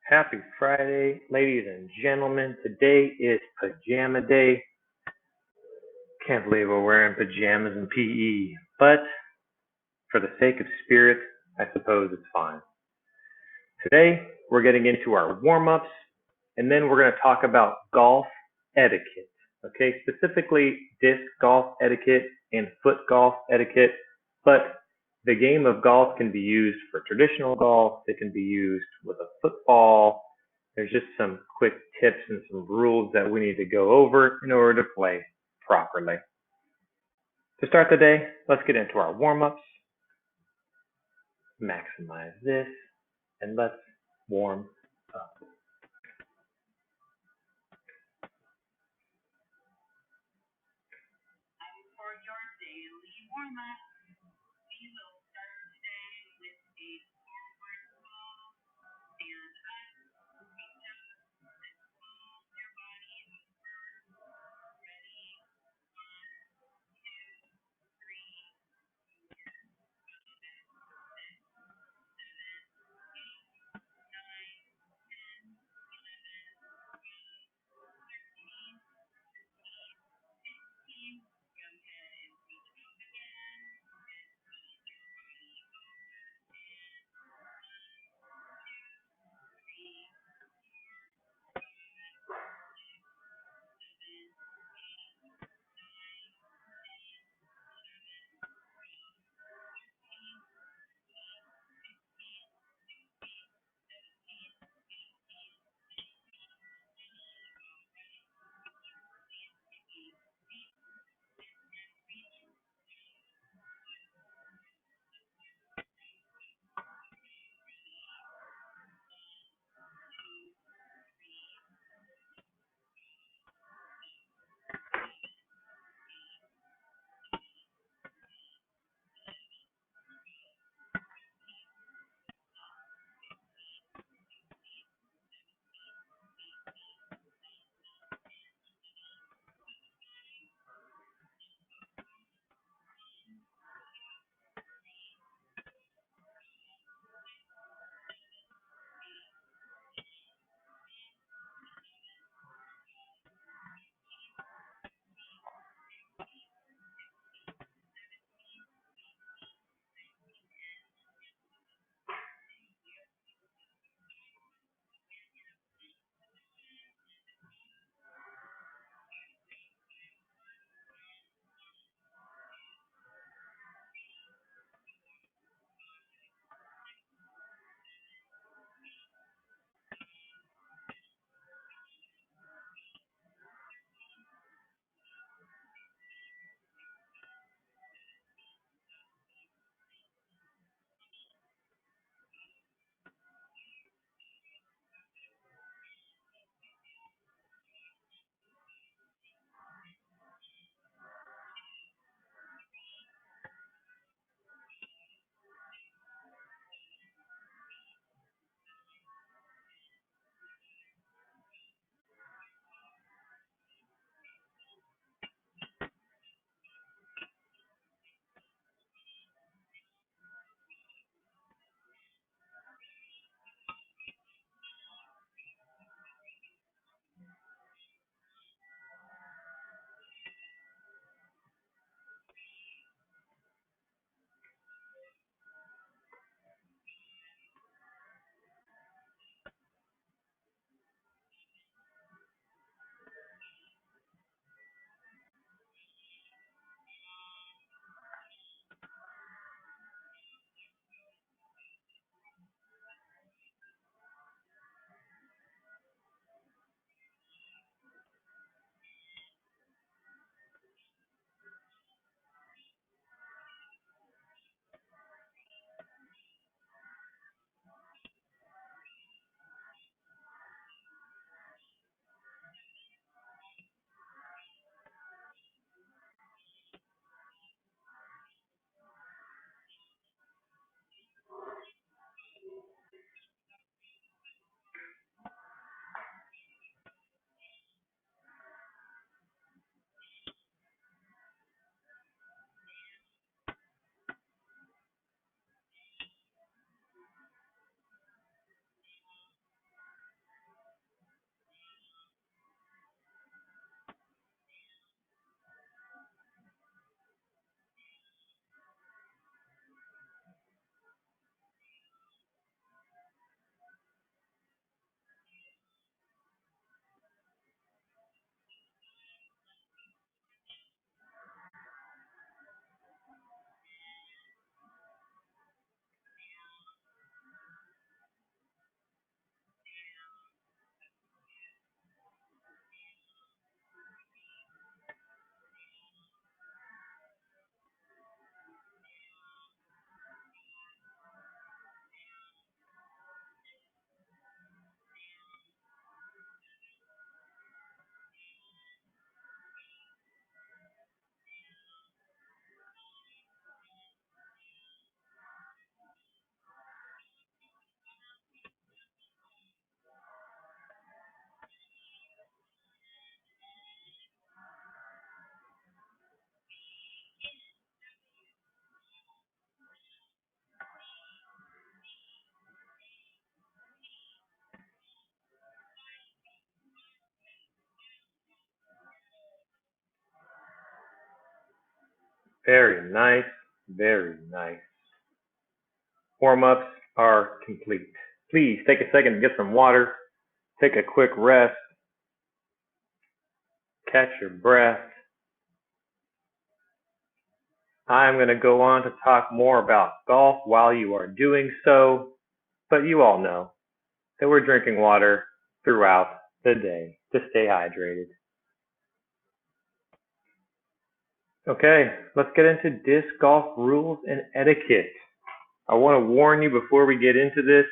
Happy Friday, ladies and gentlemen. Today is pajama day. Can't believe we're wearing pajamas and PE, but for the sake of spirit, I suppose it's fine. Today, we're getting into our warm-ups, and then we're going to talk about golf etiquette. Okay, specifically disc golf etiquette and foot golf etiquette, but the game of golf can be used for traditional golf. It can be used with a football. There's just some quick tips and some rules that we need to go over in order to play properly. To start the day, let's get into our warm-ups. Maximize this, and let's warm up. For your daily warm-up, we will start today with a forward fold, stand up, reach up, and fold your body over. Ready? 1, 2, 3, 4, 5, 6, 7, 8, 9, 10, 11, 12, 13, 14, 15. Go ahead and reach up again. Very nice, very nice. Warm-ups are complete. Please take a second to get some water, take a quick rest, catch your breath. I'm going to go on to talk more about golf while you are doing so, but you all know that we're drinking water throughout the day to stay hydrated. Okay, let's get into disc golf rules and etiquette. I want to warn you before we get into this,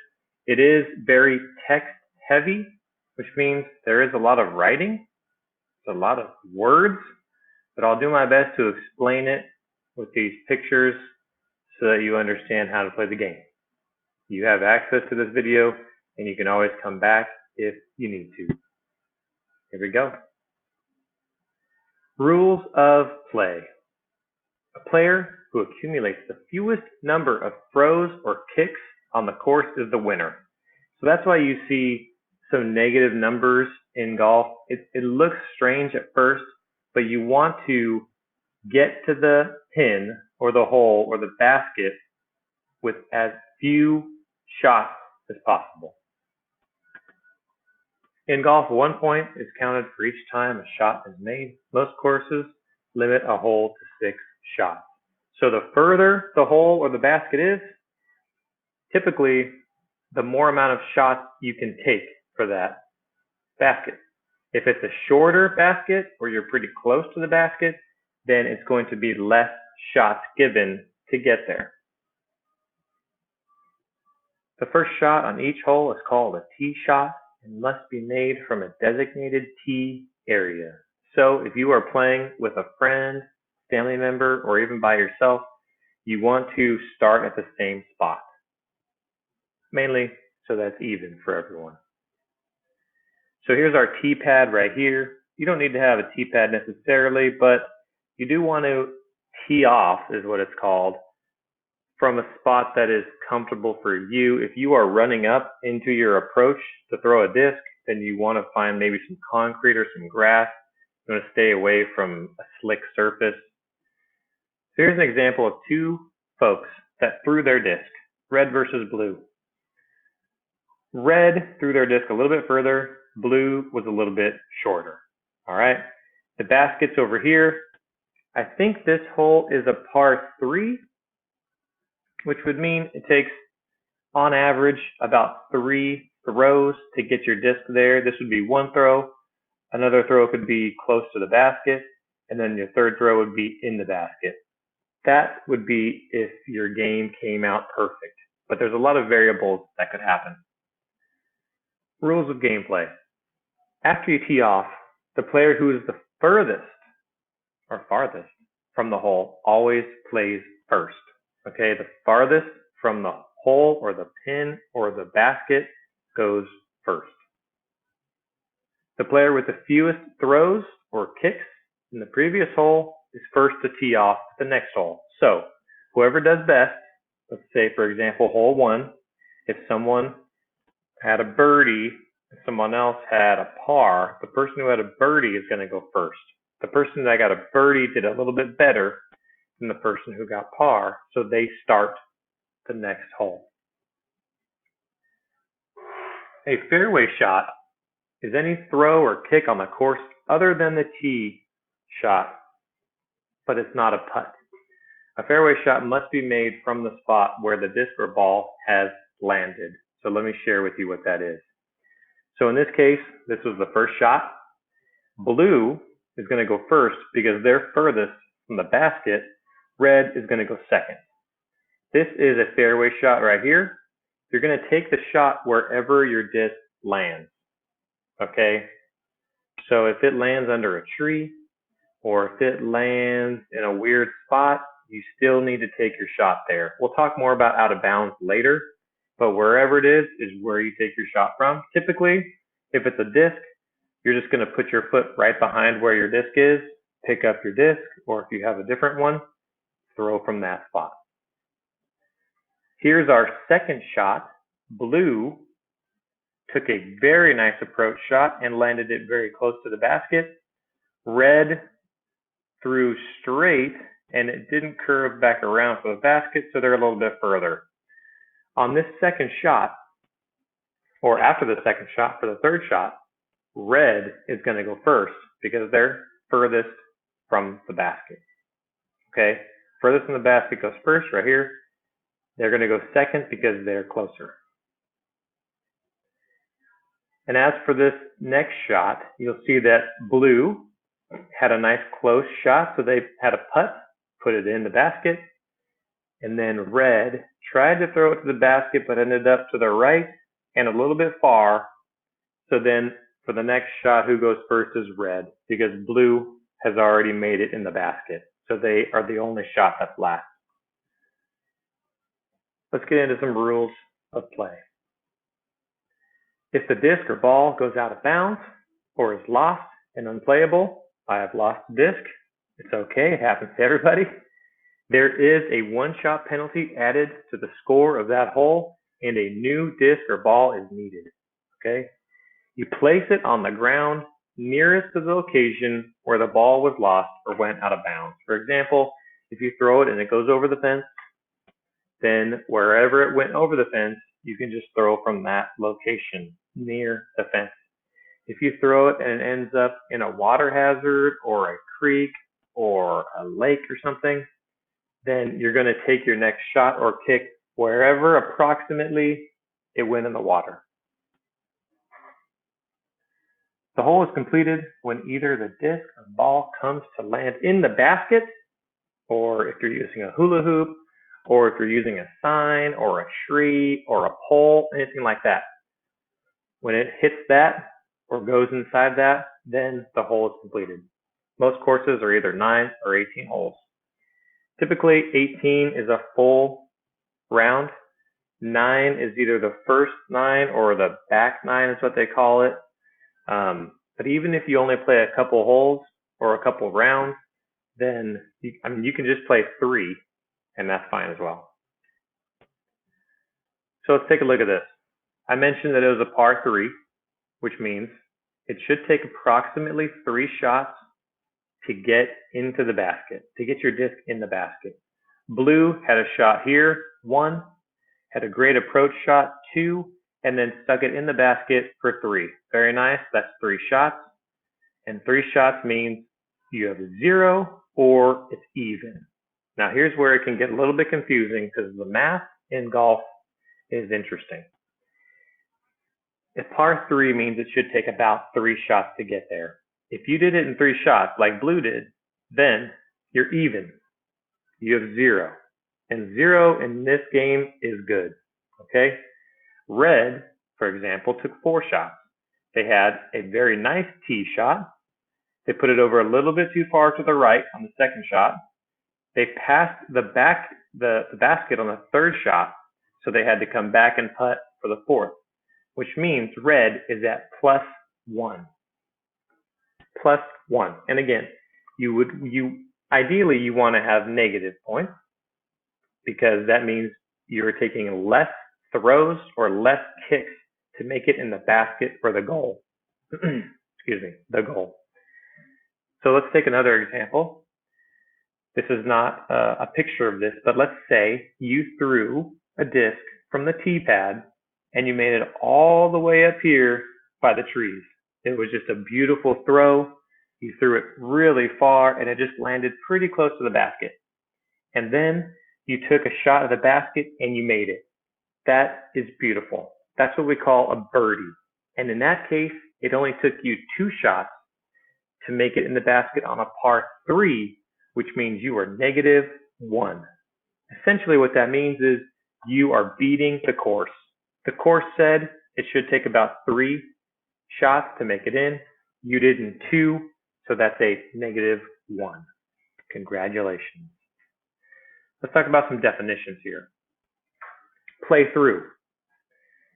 it is very text heavy, which means there is a lot of writing, a lot of words, but I'll do my best to explain it with these pictures so that you understand how to play the game. You have access to this video and you can always come back if you need to. Here we go. Rules of play. A player who accumulates the fewest number of throws or kicks on the course is the winner. So that's why you see some negative numbers in golf. It looks strange at first, but you want to get to the pin or the hole or the basket with as few shots as possible. In golf, 1 point is counted for each time a shot is made. Most courses limit a hole to 6 shots. So the further the hole or the basket is, typically the more amount of shots you can take for that basket. If it's a shorter basket or you're pretty close to the basket, then it's going to be less shots given to get there. The first shot on each hole is called a tee shot and must be made from a designated tee area. So if you are playing with a friend, family member, or even by yourself, you want to start at the same spot, mainly so that's even for everyone. So here's our tee pad right here. You don't need to have a tee pad necessarily, but you do want to tee off, is what it's called, from a spot that is comfortable for you. If you are running up into your approach to throw a disc, then you want to find maybe some concrete or some grass. You want to stay away from a slick surface. So here's an example of two folks that threw their disc, red versus blue. Red threw their disc a little bit further, blue was a little bit shorter. All right, the basket's over here. I think this hole is a par 3, which would mean it takes on average about 3 throws to get your disc there. This would be one throw. Another throw could be close to the basket, and then your third throw would be in the basket. That would be if your game came out perfect, but there's a lot of variables that could happen. Rules of gameplay. After you tee off, the player who is the furthest or farthest from the hole always plays first. Okay, the farthest from the hole or the pin or the basket goes first. The player with the fewest throws or kicks in the previous hole is first to tee off the next hole. So whoever does best, let's say for example hole 1, if someone had a birdie and someone else had a par, the person who had a birdie is going to go first. The person that got a birdie did a little bit better than the person who got par, so they start the next hole. A fairway shot is any throw or kick on the course other than the tee shot, but it's not a putt. A fairway shot must be made from the spot where the disc or ball has landed. So let me share with you what that is. So in this case, this was the first shot. Blue is going to go first because they're furthest from the basket. Red is going to go second. This is a fairway shot right here. You're going to take the shot wherever your disc lands. Okay? So if it lands under a tree or if it lands in a weird spot, you still need to take your shot there. We'll talk more about out of bounds later, but wherever it is where you take your shot from. Typically, if it's a disc, you're just going to put your foot right behind where your disc is, pick up your disc, or if you have a different one, throw from that spot. Here's our second shot. Blue took a very nice approach shot and landed it very close to the basket. Red threw straight and it didn't curve back around for the basket, so they're a little bit further. On this second shot, or after the second shot for the third shot, red is going to go first because they're furthest from the basket. Okay, furthest from the basket goes first right here. They're going to go second because they're closer. And as for this next shot, you'll see that blue had a nice close shot, so they had a putt, put it in the basket, and then red tried to throw it to the basket but ended up to the right and a little bit far. So then for the next shot, who goes first is red because blue has already made it in the basket. So they are the only shot that's last. Let's get into some rules of play. If the disc or ball goes out of bounds or is lost and unplayable, I have lost the disc. It's okay, it happens to everybody. There is a one-shot penalty added to the score of that hole, and a new disc or ball is needed. Okay? You place it on the ground nearest to the location where the ball was lost or went out of bounds. For example, if you throw it and it goes over the fence, then wherever it went over the fence, you can just throw from that location near the fence. If you throw it and it ends up in a water hazard or a creek or a lake or something, then you're going to take your next shot or kick wherever approximately it went in the water. The hole is completed when either the disc or ball comes to land in the basket, or if you're using a hula hoop, or if you're using a sign or a tree or a pole, anything like that. When it hits that or goes inside that, then the hole is completed. Most courses are either 9 or 18 holes. Typically, 18 is a full round. 9 is either the first 9 or the back 9 is what they call it. But even if you only play a couple holes or a couple rounds, then you can just play 3, and that's fine as well. So let's take a look at this. I mentioned that it was a par 3, which means it should take approximately 3 shots to get into the basket, to get your disc in the basket. Blue had a shot here, 1, had a great approach shot, 2, and then stuck it in the basket for 3. Very nice, that's 3 shots. And 3 shots means you have 0 or it's even. Now here's where it can get a little bit confusing because the math in golf is interesting. If par 3 means it should take about 3 shots to get there. If you did it in 3 shots like blue did, then you're even. You have 0. And 0 in this game is good. Okay? Red, for example, took 4 shots. They had a very nice tee shot. They put it over a little bit too far to the right on the second shot. They passed the basket on the third shot, so they had to come back and putt for the fourth, which means red is at +1. +1. And again, ideally you want to have negative points because that means you're taking less throws or less kicks to make it in the basket for the goal. Excuse me, the goal. So let's take another example. This is not a picture of this, but let's say you threw a disc from the tee pad and you made it all the way up here by the trees. It was just a beautiful throw. You threw it really far and it just landed pretty close to the basket. And then you took a shot at the basket and you made it. That is beautiful. That's what we call a birdie. And in that case, it only took you 2 shots to make it in the basket on a par 3, which means you are -1. Essentially what that means is you are beating the course. The course said it should take about 3 shots to make it in. You did in 2, so that's a -1. Congratulations. Let's talk about some definitions here. Play through.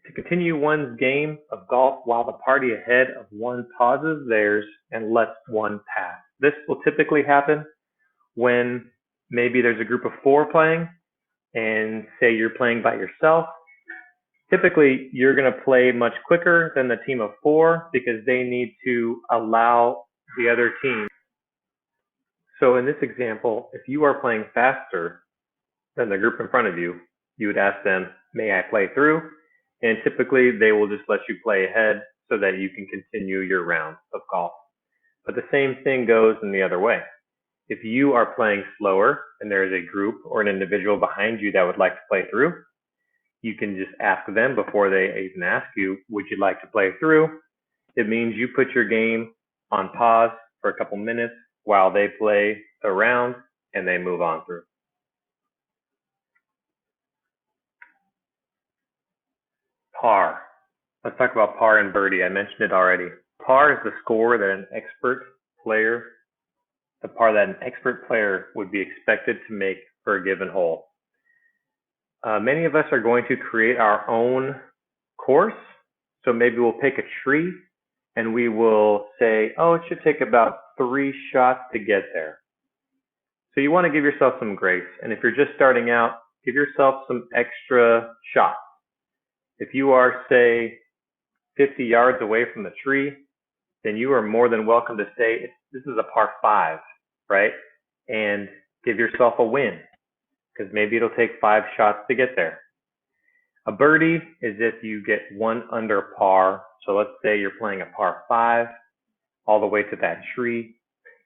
To continue one's game of golf while the party ahead of one pauses theirs and lets one pass. This will typically happen when maybe there's a group of 4 playing and say you're playing by yourself. Typically, you're going to play much quicker than the team of 4 because they need to allow the other team. So in this example, if you are playing faster than the group in front of you, you would ask them, may I play through? And typically they will just let you play ahead so that you can continue your round of golf. But the same thing goes in the other way. If you are playing slower and there is a group or an individual behind you that would like to play through, you can just ask them before they even ask you, would you like to play through? It means you put your game on pause for a couple minutes while they play the round and they move on through. Par. Let's talk about par and birdie. I mentioned it already. Par is the score that an expert player, the par that an expert player would be expected to make for a given hole. Many of us are going to create our own course. So maybe we'll pick a tree and we will say, oh, it should take about 3 shots to get there. So you want to give yourself some grace. And if you're just starting out, give yourself some extra shots. If you are, say, 50 yards away from the tree, then you are more than welcome to say, this is a par 5, right? And give yourself a win, because maybe it'll take 5 shots to get there. A birdie is if you get 1 under par. So let's say you're playing a par 5 all the way to that tree,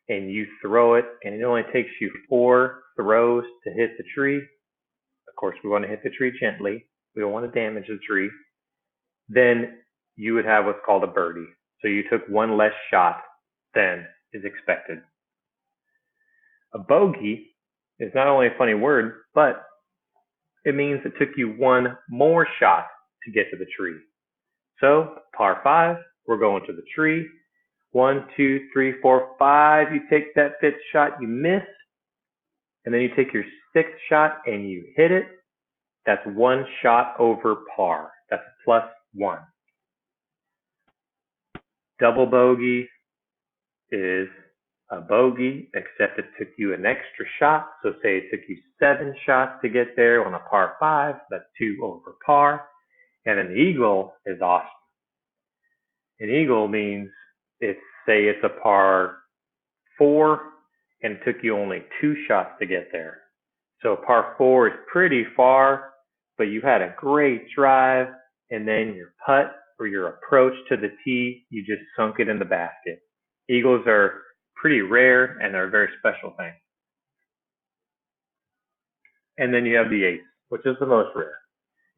and you throw it, and it only takes you 4 throws to hit the tree. Of course, we want to hit the tree gently. We don't want to damage the tree. Then you would have what's called a birdie. So you took 1 less shot than is expected. A bogey is not only a funny word, but it means it took you 1 more shot to get to the tree. So par 5, we're going to the tree. 1, 2, 3, 4, 5. You take that 5th shot, you miss. And then you take your 6th shot and you hit it. That's 1 shot over par. That's +1. Double bogey is a bogey, except it took you an extra shot. So say it took you 7 shots to get there on a par 5. That's 2 over par. And an eagle is awesome. An eagle means say it's a par 4 and it took you only 2 shots to get there. So par 4 is pretty far, but you had a great drive, and then your putt or your approach to the tee, you just sunk it in the basket. Eagles are pretty rare and they're a very special thing. And then you have the ace, which is the most rare.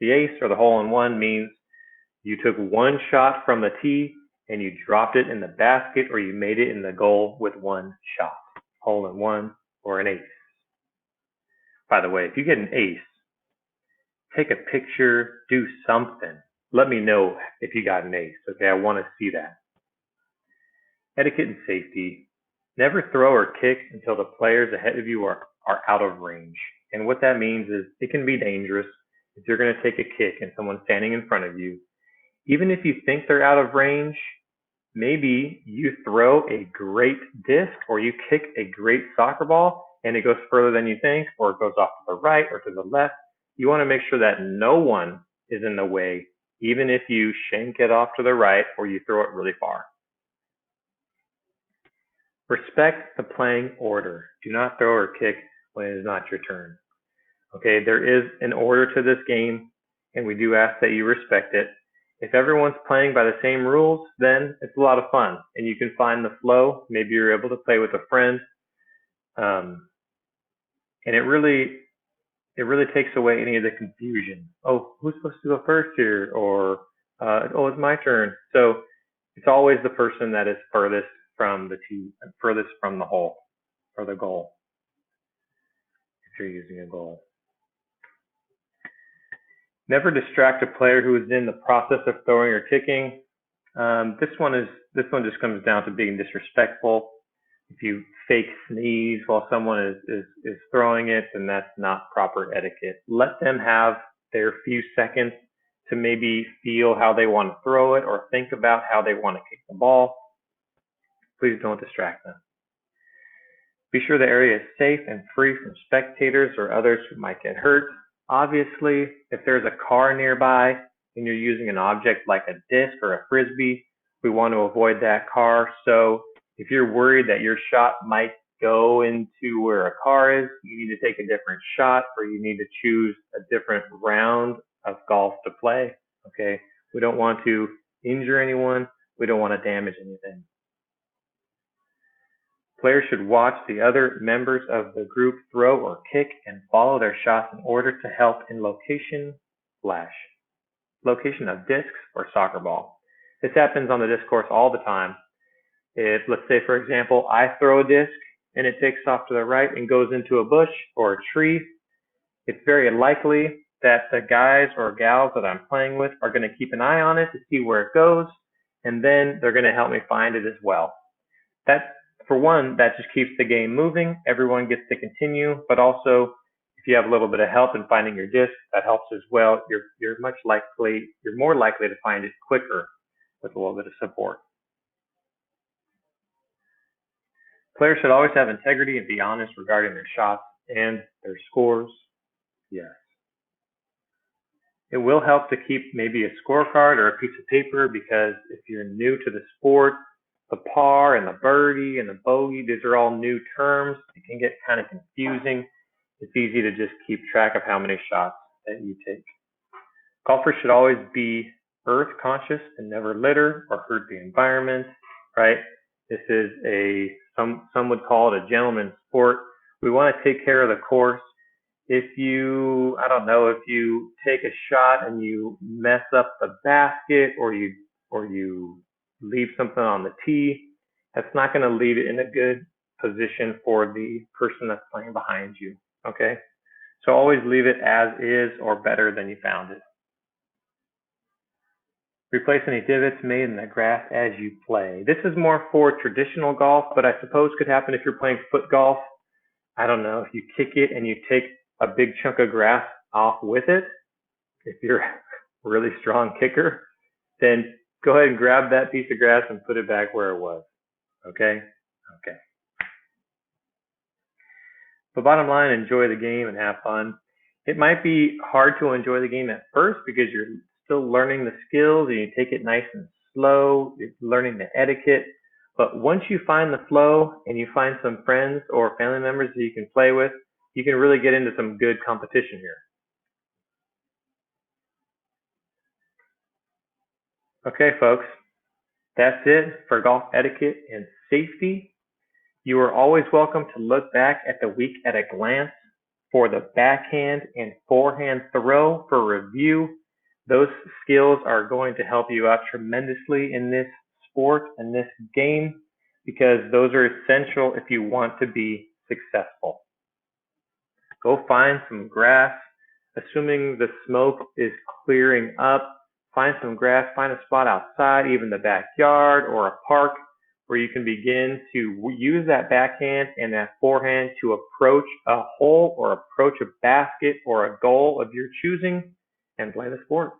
The ace, or the hole-in-one, means you took 1 shot from the tee and you dropped it in the basket, or you made it in the goal with 1 shot. Hole-in-one or an ace. By the way, if you get an ace, take a picture, do something. Let me know if you got an ace. Okay, I want to see that. Etiquette and safety. Never throw or kick until the players ahead of you are out of range. And what that means is it can be dangerous if you're going to take a kick and someone's standing in front of you. Even if you think they're out of range, maybe you throw a great disc or you kick a great soccer ball and it goes further than you think, or it goes off to the right or to the left. You want to make sure that no one is in the way, even if you shank it off to the right or you throw it really far. Respect the playing order. Do not throw or kick when it is not your turn. Okay, there is an order to this game, and we do ask that you respect it. If everyone's playing by the same rules, then it's a lot of fun, and you can find the flow. Maybe you're able to play with a friend, and it really takes away any of the confusion. Oh, who's supposed to go first here? Or, oh, it's my turn. So it's always the person that is furthest from the tee, furthest from the hole or the goal, if you're using a goal. Never distract a player who is in the process of throwing or kicking. This one just comes down to being disrespectful. If you fake sneeze while someone is throwing it, then that's not proper etiquette. Let them have their few seconds to maybe feel how they want to throw it or think about how they want to kick the ball. Please don't distract them. Be sure the area is safe and free from spectators or others who might get hurt. Obviously, if there's a car nearby and you're using an object like a disc or a frisbee, we want to avoid that car. So if you're worried that your shot might go into where a car is, you need to take a different shot, or you need to choose a different round of golf to play. Okay, we don't want to injure anyone. We don't want to damage anything. Players should watch the other members of the group throw or kick and follow their shots in order to help in location of discs or soccer ball. This happens on the disc course all the time. If, let's say, for example, I throw a disc and it takes off to the right and goes into a bush or a tree, it's very likely that the guys or gals that I'm playing with are going to keep an eye on it to see where it goes, and then they're going to help me find it as well. For one, that just keeps the game moving. Everyone gets to continue, but also if you have a little bit of help in finding your disc, that helps as well. You're more likely to find it quicker with a little bit of support. Players should always have integrity and be honest regarding their shots and their scores. Yes. It will help to keep maybe a scorecard or a piece of paper, because if you're new to the sport, the par and the birdie and the bogey, these are all new terms. It can get kind of confusing. It's easy to just keep track of how many shots that you take. Golfers should always be earth conscious and never litter or hurt the environment, right? This is some would call it a gentleman's sport. We want to take care of the course. If you take a shot and you mess up the basket, or you leave something on the tee, that's not going to leave it in a good position for the person that's playing behind you, okay? So always leave it as is or better than you found it. Replace any divots made in the grass as you play. This is more for traditional golf, but I suppose could happen if you're playing foot golf. I don't know, if you kick it and you take a big chunk of grass off with it, if you're a really strong kicker, then go ahead and grab that piece of grass and put it back where it was. Okay? Okay. But bottom line, enjoy the game and have fun. It might be hard to enjoy the game at first because you're still learning the skills and you take it nice and slow. You're learning the etiquette. But once you find the flow and you find some friends or family members that you can play with, you can really get into some good competition here. Okay, folks, that's it for golf etiquette and safety. You are always welcome to look back at the week at a glance for the backhand and forehand throw for review. Those skills are going to help you out tremendously in this sport and this game, because those are essential if you want to be successful. Go find some grass. Assuming the smoke is clearing up, find some grass, find a spot outside, even the backyard or a park, where you can begin to use that backhand and that forehand to approach a hole or approach a basket or a goal of your choosing and play the sport.